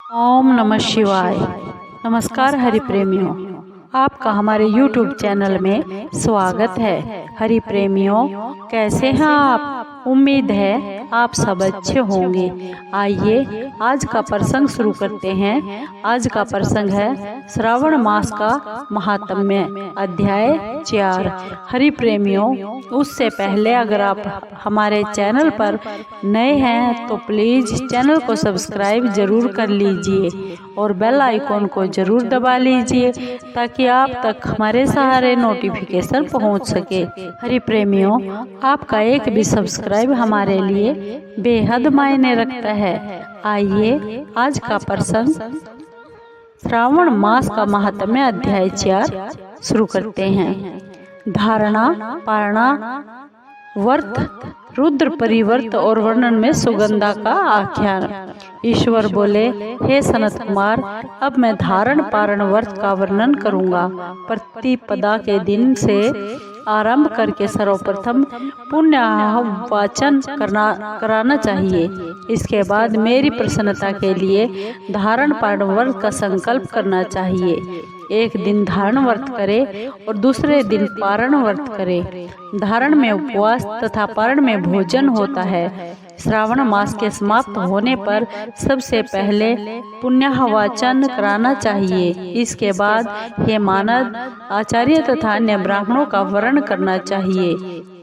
ओम नमः शिवाय। नमस्कार हरि प्रेमियों, आपका हमारे YouTube चैनल में स्वागत है। हरि प्रेमियों, कैसे हैं आप? उम्मीद है आप सब अच्छे होंगे। आइए आज का प्रसंग शुरू करते हैं। आज का प्रसंग है श्रावण मास का महात्म्य, अध्याय 4। हरि प्रेमियों, उससे पहले अगर आप हमारे चैनल पर नए हैं तो प्लीज चैनल को सब्सक्राइब जरूर कर लीजिए और बेल आइकॉन को जरूर दबा लीजिए ताकि आप तक हमारे सारे नोटिफिकेशन पहुंच सके। हरि प्रेमियों, आपका एक भी सब्सक्राइब हमारे लिए बेहद मायने रखता है। आइए आज का प्रसंग श्रावण मास का महात्म्य अध्याय 4 शुरू करते हैं। धारणा, पारणा, वर्त, रुद्र परिवर्त और वर्णन में सुगंधा का आख्यान। ईश्वर बोले, हे सनत कुमार, अब मैं धारण, पारण, वर्त का वर्णन करूंगा। प्रतिपदा के दिन से आरंभ करके सर्वप्रथम पुण्य वाचन कराना चाहिए। इसके बाद मेरी प्रसन्नता के लिए धारण, पारण, वर्त का संकल्प करना चाहिए। एक दिन धारण व्रत करे और दूसरे दिन पारण व्रत करे। धारण में उपवास तथा पारण में भोजन होता है। श्रावण मास के समाप्त होने पर सबसे पहले पुण्याहवाचन कराना चाहिए। इसके बाद हे मानद, आचार्य तथा अन्य ब्राह्मणों का वर्ण करना चाहिए।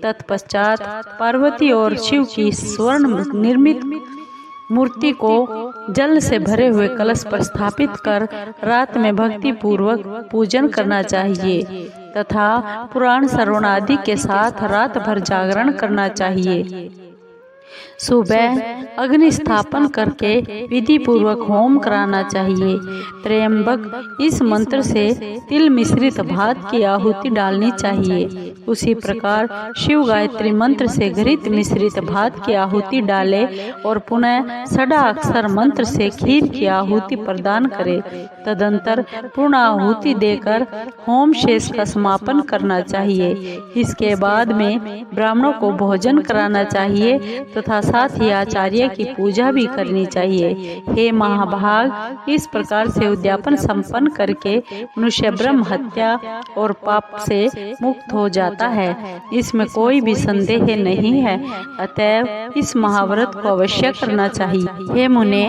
तत्पश्चात पार्वती और शिव की स्वर्ण निर्मित मूर्ति को जल से भरे हुए कलश पर स्थापित कर रात में भक्ति पूर्वक पूजन करना चाहिए तथा पुराण श्रवण आदि के साथ रात भर जागरण करना चाहिए। सुबह अग्नि स्थापन करके विधि पूर्वक होम कराना चाहिए। त्र्यंबक, इस मंत्र से तिल मिश्रित भात की आहुति डालनी चाहिए। उसी प्रकार शिव गायत्री मंत्र से घृत मिश्रित भात की आहुति डाले और पुनः षडाक्षर मंत्र से खीर की आहुति प्रदान करे। तदंतर पूर्ण आहुति देकर होम शेष का समापन करना चाहिए। इसके बाद में ब्राह्मणों को भोजन कराना चाहिए तथा साथ ही आचार्य की पूजा भी करनी चाहिए। हे महाभाग, इस प्रकार से उद्यापन संपन्न करके मनुष्य ब्रह्म हत्या और पाप से मुक्त हो जाता है। इसमें कोई भी संदेह नहीं है। अतएव इस महाव्रत को अवश्य करना चाहिए। हे मुने,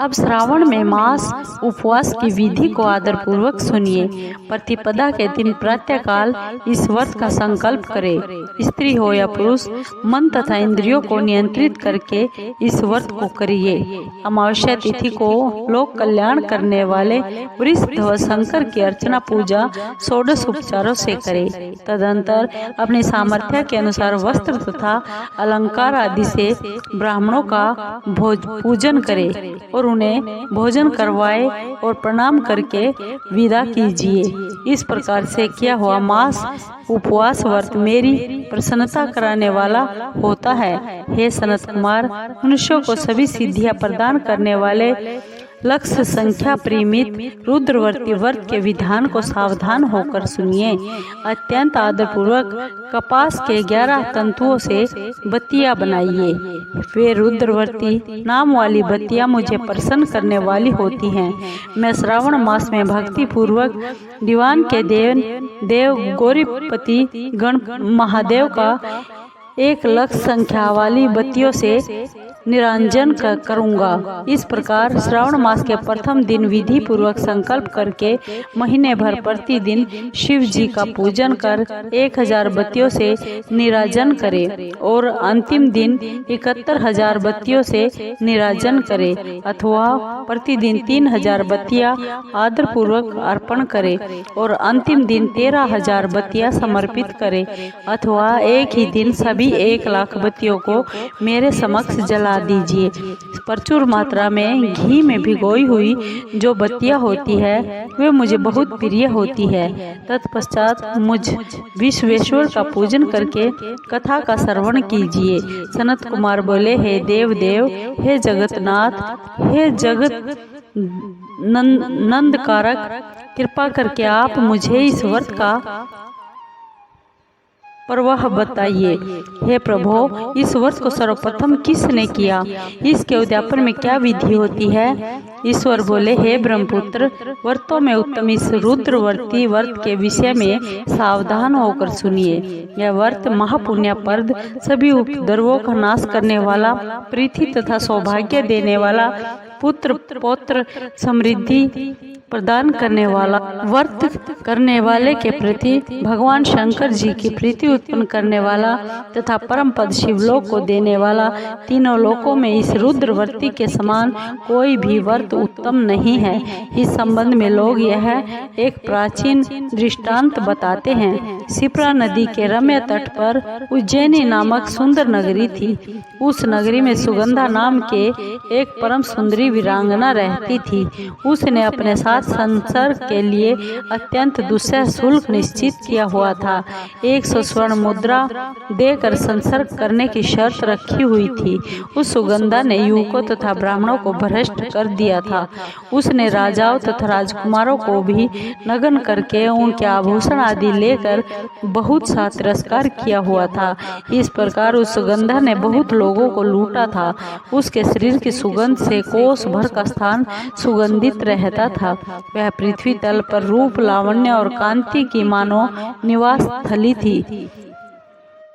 अब श्रावण में मास उपवास की विधि को आदर पूर्वक सुनिए। प्रतिपदा के दिन प्रातःकाल इस व्रत का संकल्प करे। स्त्री हो या पुरुष, मन तथा इंद्रियों को नियंत्रित करके इस व्रत को करिए। अमावस्या तिथि को लोक कल्याण करने वाले वृषध्वज शंकर की अर्चना पूजा षोडश उपचारों से करे। तदंतर अपनी सामर्थ्य के अनुसार वस्त्र तथा अलंकार आदि से ब्राह्मणों का पूजन करे और उन्हें भोजन करवाए और प्रणाम करके विदा कीजिए। इस प्रकार से किया हुआ मास उपवास व्रत मेरी प्रसन्नता कराने वाला होता है। हे सनत कुमार, मनुष्यों को सभी सिद्धियां प्रदान करने वाले लक्ष्य संख्या परिमित रुद्रवर्ती व्रत के विधान को सावधान होकर सुनिए। अत्यंत आदर पूर्वक कपास के 11 तंतुओं से बत्तियां बनाइए। वे रुद्रवर्ती नाम वाली बत्तियां मुझे प्रसन्न करने वाली होती हैं। मैं श्रावण मास में भक्ति पूर्वक दीवान के देव गौरीपति गण महादेव का 1 लाख संख्या वाली बत्तियों से निरंजन करूंगा। इस प्रकार श्रावण मास के प्रथम दिन विधि पूर्वक संकल्प करके महीने भर प्रतिदिन शिव जी का पूजन कर 1000 बत्तियों से निराजन करे और अंतिम दिन 71,000 बत्तियों से निराजन करे अथवा प्रतिदिन 3000 बत्तियां आदर पूर्वक अर्पण करे और अंतिम दिन 13,000 बत्तियां समर्पित करे अथवा एक ही दिन सभी 1 लाख बत्तियों को मेरे समक्ष जला दीजिए। प्रचुर मात्रा में घी में भिगोई हुई जो बत्तियां होती है वे मुझे बहुत प्रिय होती है। तत्पश्चात मुझ विश्वेश्वर का पूजन करके कथा का श्रवण कीजिए। सनत कुमार बोले, हे देव देव, हे जगतनाथ, हे जगत नंदकारक, कृपा करके आप मुझे इस व्रत का पर वह बताइए। हे प्रभु, इस व्रत को सर्वप्रथम किसने किया? इसके उद्यापन में क्या विधि होती है? ईश्वर बोले, हे ब्रह्मपुत्र, व्रतों में उत्तम इस रुद्रवर्ती व्रत के विषय में सावधान होकर सुनिए। यह व्रत महापुण्यप्रद, सभी उपद्रवों का नाश करने वाला, प्रीति तथा सौभाग्य देने वाला, पुत्र पौत्र समृद्धि प्रदान करने वाला, व्रत करने वाले के प्रति भगवान शंकर जी की प्रीति उत्पन्न करने वाला तथा परम पद शिवलोक को देने वाला, तीनों लोकों में इस रुद्रवर्ती के समान कोई भी व्रत उत्तम नहीं है। इस संबंध में लोग यह एक प्राचीन दृष्टांत बताते हैं। शिप्रा नदी के रम्य तट पर उज्जैनी नामक सुंदर नगरी थी। उस नगरी में सुगंधा नाम के एक परम सुंदरी वीरांगना रहती थी। उसने अपने साथ संसर्ग के लिए अत्यंत दुस्सह शुल्क निश्चित किया हुआ था। 100 स्वर्ण मुद्रा देकर संसर्ग करने की शर्त रखी हुई थी। उस सुगंधा ने युवकों तथा ब्राह्मणों को भ्रष्ट कर दिया था। उसने राजाओं तथा राजकुमारों को भी नग्न करके उनके आभूषण आदि लेकर बहुत सा तिरस्कार किया हुआ था। इस प्रकार उस सुगंधा ने बहुत लोगों को लूटा था। उसके शरीर की सुगंध से कोस भर का स्थान सुगंधित रहता था। वह पृथ्वी तल पर रूप, लावण्य और कांति की मानो निवास स्थली थी।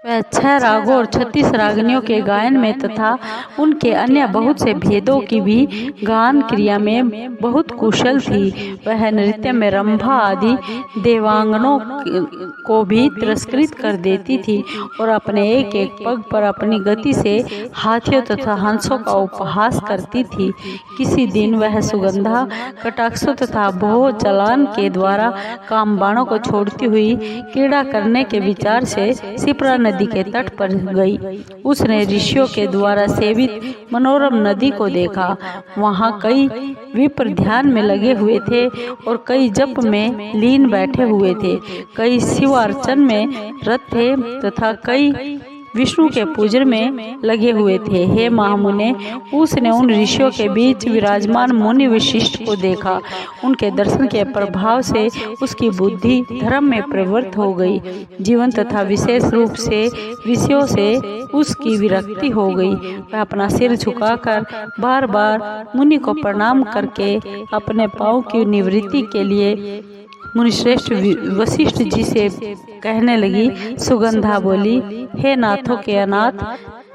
वह 6 रागों और 36 रागनियों के गायन में तथा उनके अन्य बहुत से भेदों की भी गान क्रिया में बहुत कुशल थी। वह नृत्य में रंभा आदि देवांगनों को भी तिरस्कृत कर देती थी और अपने एक एक पग पर अपनी गति से हाथियों तथा हंसों का उपहास करती थी। किसी दिन वह सुगंधा कटाक्षों तथा भोह चलान के द्वारा कामबाणों को छोड़ती हुई क्रीड़ा करने के विचार से शिप्रा नदी के तट पर गई। उसने ऋषियों के द्वारा सेवित मनोरम नदी को देखा। वहाँ कई विप्र ध्यान में लगे हुए थे और कई जप में लीन बैठे हुए थे। कई शिव अर्चन में रत थे तथा कई विष्णु के पूजन में लगे हुए थे। हे महामुने, उसने उन ऋषियों के बीच विराजमान मुनि वशिष्ठ को देखा। उनके दर्शन के प्रभाव से उसकी बुद्धि धर्म में प्रवृत्त हो गई। जीवन तथा विशेष रूप से विषयों से उसकी विरक्ति हो गई। वह अपना सिर झुकाकर बार बार मुनि को प्रणाम करके अपने पाँव की निवृत्ति के लिए मुनिश्रेष्ठ वशिष्ठ जी से कहने लगी। सुगंधा बोली, हे नाथों के अनाथ,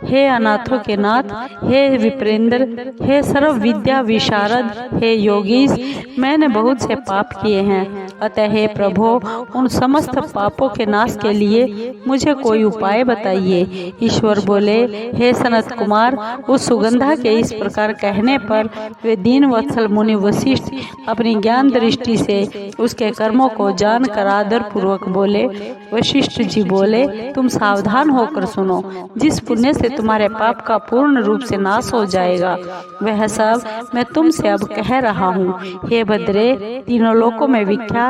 हे अनाथों के नाथ, हे विप्रेंद्र, हे सर्व विद्या विशारद, हे योगीश, मैंने बहुत से पाप किए हैं। अतः हे प्रभु, उन समस्त पापों के नाश के लिए मुझे कोई उपाय बताइए। ईश्वर बोले, हे सनत कुमार, उस सुगंधा के इस प्रकार कहने पर वे दीन वत्सल मुनि वशिष्ठ अपनी ज्ञान दृष्टि से उसके कर्मों को जानकर आदर पूर्वक बोले। वशिष्ठ जी बोले, तुम सावधान होकर सुनो। जिस पुण्य से तुम्हारे पाप का पूर्ण रूप से नाश हो जाएगा, वह सब मैं तुमसे अब कह रहा हूँ। हे भद्रे, तीनों लोकों में विख्यात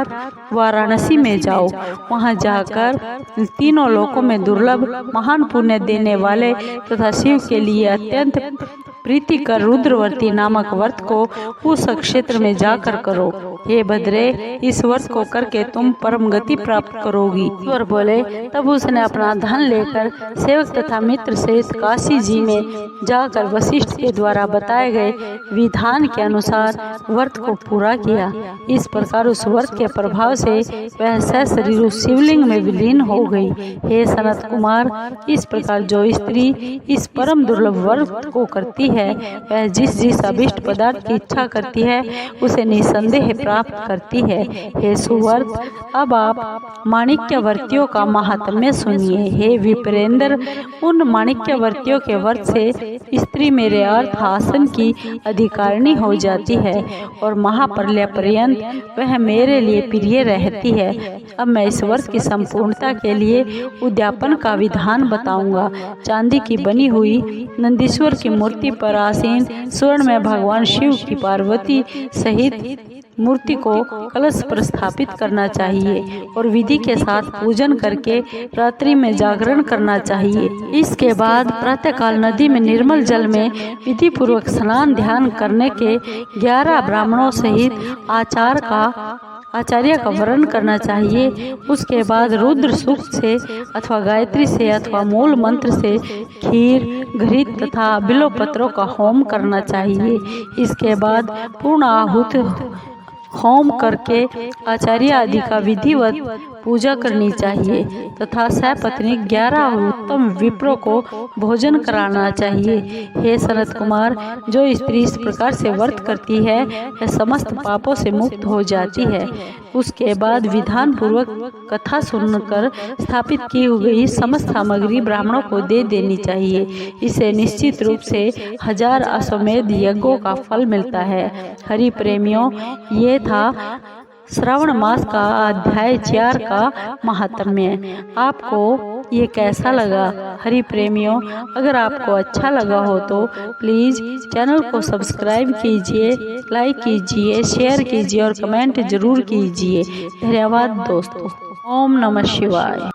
वाराणसी में जाओ। वहाँ जाकर तीनों लोकों में दुर्लभ महान पुण्य देने वाले तथा शिव के लिए अत्यंत प्रीतिकर रुद्रवर्ती नामक व्रत को उस क्षेत्र में जाकर करो। हे भद्रे, इस व्रत को करके तुम परम गति प्राप्त करोगी। ईश्वर बोले, तब उसने अपना धन लेकर सेवक तथा मित्र सहित काशी जी में जाकर वशिष्ठ के द्वारा बताए गए विधान के अनुसार व्रत को पूरा किया। इस प्रकार उस व्रत के प्रभाव से वह सशरीर उस शिवलिंग में विलीन हो गई। हे सनत कुमार, इस प्रकार जो स्त्री इस परम दुर्लभ व्रत को करती है, वह जिस अभिष्ट पदार्थ की इच्छा करती है उसे निसंदेह प्राप्त करती है। हे सुवर्त, अब आप माणिक्यवर्तियों का महात्म्य सुनिए। हे विप्रेंद्र, उन माणिक्यवर्तियों के व्रत से स्त्री मेरे अर्थ आसन की अधिकारिणी हो जाती है और महाप्रलय पर्यंत वह मेरे लिए प्रिय रहती है। अब मैं इस व्रत की संपूर्णता के लिए उद्यापन का विधान बताऊंगा। चांदी की बनी हुई नंदीश्वर की मूर्ति पर आसीन स्वर्ण में भगवान शिव की पार्वती सहित मूर्ति को कलश पर स्थापित करना चाहिए और विधि के साथ पूजन करके रात्रि में जागरण करना चाहिए। इसके बाद प्रातःकाल नदी में निर्मल जल में विधि पूर्वक स्नान ध्यान करने के 11 ब्राह्मणों सहित आचार का आचार्य का वर्ण करना चाहिए। उसके बाद रुद्र सूक्त से अथवा गायत्री से अथवा मूल मंत्र से खीर, घृत तथा बिल्वपत्रों का होम करना चाहिए। इसके बाद पूर्ण आहुत होम करके आचार्य आदि का विधिवत पूजा करनी चाहिए तथा सपत्नी 11 उत्तम विप्रों को भोजन कराना चाहिए। हे सनत कुमार, जो स्त्री इस प्रकार से व्रत करती है वह समस्त पापों से मुक्त हो जाती है। उसके बाद विधान पूर्वक कथा सुनकर स्थापित की हुई समस्त सामग्री ब्राह्मणों को दे देनी चाहिए। इसे निश्चित रूप से 1000 अश्वमेध यज्ञों का फल मिलता है। हरि प्रेमियों, ये था श्रावण मास का अध्याय 4 का महात्म्य। आपको ये कैसा लगा? हरि प्रेमियों, अगर आपको अच्छा लगा हो तो प्लीज़ चैनल को सब्सक्राइब कीजिए, लाइक कीजिए, शेयर कीजिए और कमेंट जरूर कीजिए। धन्यवाद दोस्तों। ओम नमः शिवाय।